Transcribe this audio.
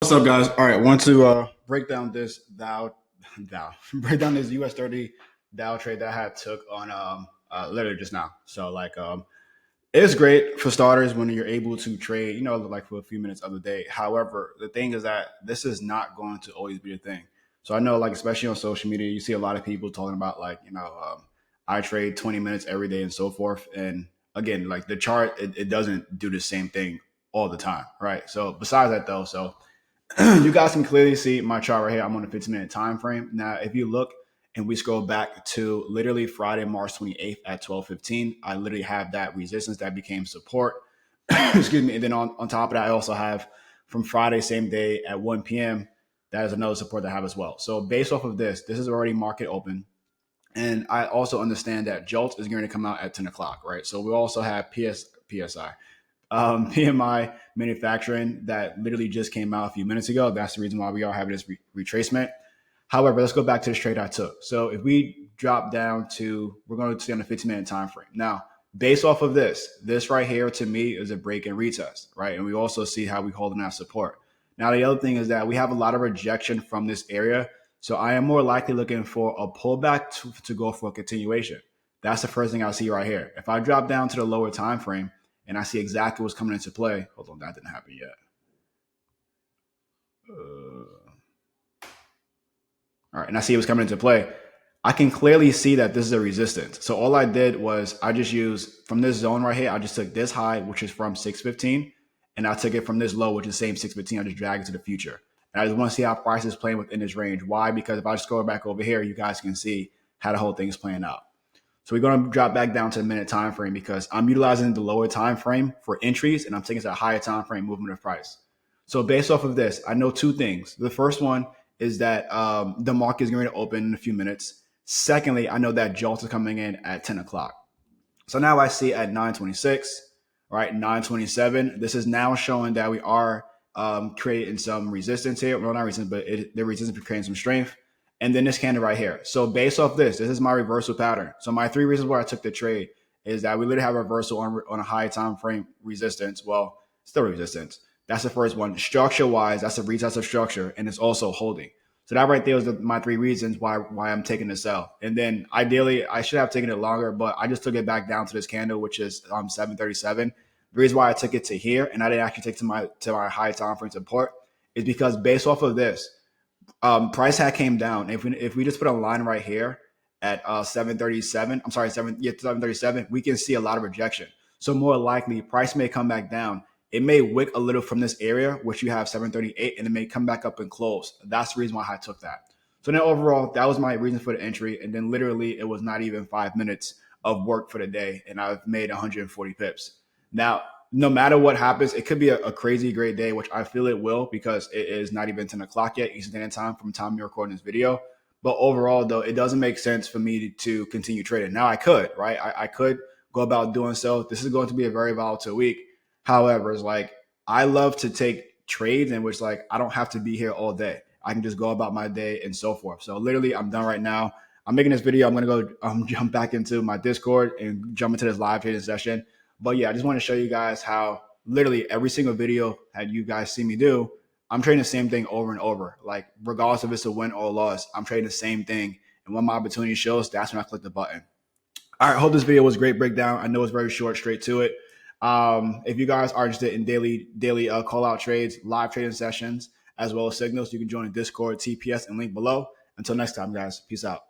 What's up, guys? All right, I want to break down this break down this US 30 Dow trade that I had took on literally just now. So it's great for starters when you're able to trade, like for a few minutes of the day. However, the thing is that this is not going to always be a thing. So I know, like, especially on social media, you see a lot of people talking about, like, I trade 20 minutes every day and so forth. And again, like the chart, it doesn't do the same thing all the time, right? So besides that, though, you guys can clearly see my chart right here. I'm on a 15-minute time frame. Now, if you look and we scroll back to literally Friday, March 28th at 12:15, I literally have that resistance that became support. Excuse me. And then on top of that, I also have from Friday, same day at 1 p.m. That is another support that I have as well. So based off of this is already market open. And I also understand that Jolt is going to come out at 10 o'clock, right? So we also have PSI, PMI manufacturing that literally just came out a few minutes ago. That's the reason why we are having this retracement. However, let's go back to the trade I took. So if we drop down to, we're going to see on a 15-minute time frame. Now, based off of this right here to me is a break and retest, right? And we also see how we holding that support. Now, the other thing is that we have a lot of rejection from this area. So I am more likely looking for a pullback to go for a continuation. That's the first thing I see right here. If I drop down to the lower time frame and I see exactly what's coming into play, hold on, that didn't happen yet. All right, and I see it was coming into play. I can clearly see that this is a resistance. So all I did was I just used from this zone right here, I just took this high, which is from 615, and I took it from this low, which is the same 615. I just dragged it to the future. And I just want to see how price is playing within this range. Why? Because if I just go back over here, you guys can see how the whole thing is playing out. So we're going to drop back down to the minute time frame because I'm utilizing the lower time frame for entries and I'm taking it to a higher time frame movement of price. So based off of this, I know two things. The first one is that the market is going to open in a few minutes. Secondly, I know that Jolt is coming in at 10 o'clock. So now I see at 926, right, 927. This is now showing that we are creating some resistance here. Well, not resistance, but the resistance is creating some strength. And then this candle right here. So based off this is my reversal pattern. So my three reasons why I took the trade is that we literally have a reversal on a high time frame resistance. Well, still resistance. That's the first one. Structure wise, that's a retest of structure, and it's also holding. So that right there was my three reasons why I'm taking the sell. And then ideally, I should have taken it longer, but I just took it back down to this candle, which is 737. The reason why I took it to here and I didn't actually take to my high time frame support is because based off of this, price had came down. If we just put a line right here at 737, I'm sorry, 737, we can see a lot of rejection. So more likely, price may come back down. It may wick a little from this area, which you have 738, and it may come back up and close. That's the reason why I took that. So then overall, that was my reason for the entry. And then literally, it was not even 5 minutes of work for the day, and I've made 140 pips. Now, no matter what happens, it could be a crazy great day, which I feel it will because it is not even 10 o'clock yet, Eastern Standard Time from the time you're recording this video. But overall, though, it doesn't make sense for me to continue trading. Now, I could, right? I could go about doing so. This is going to be a very volatile week. However, it's like I love to take trades in which like I don't have to be here all day. I can just go about my day and so forth. So literally, I'm done right now. I'm making this video. I'm going to go jump back into my Discord and jump into this live trading session. But yeah, I just want to show you guys how literally every single video that you guys see me do, I'm trading the same thing over and over. Like regardless if it's a win or a loss, I'm trading the same thing. And when my opportunity shows, that's when I click the button. All right, I hope this video was a great breakdown. I know it's very short, straight to it. If you guys are interested in daily call out trades, live trading sessions, as well as signals, you can join the Discord, TPS, and link below. Until next time, guys. Peace out.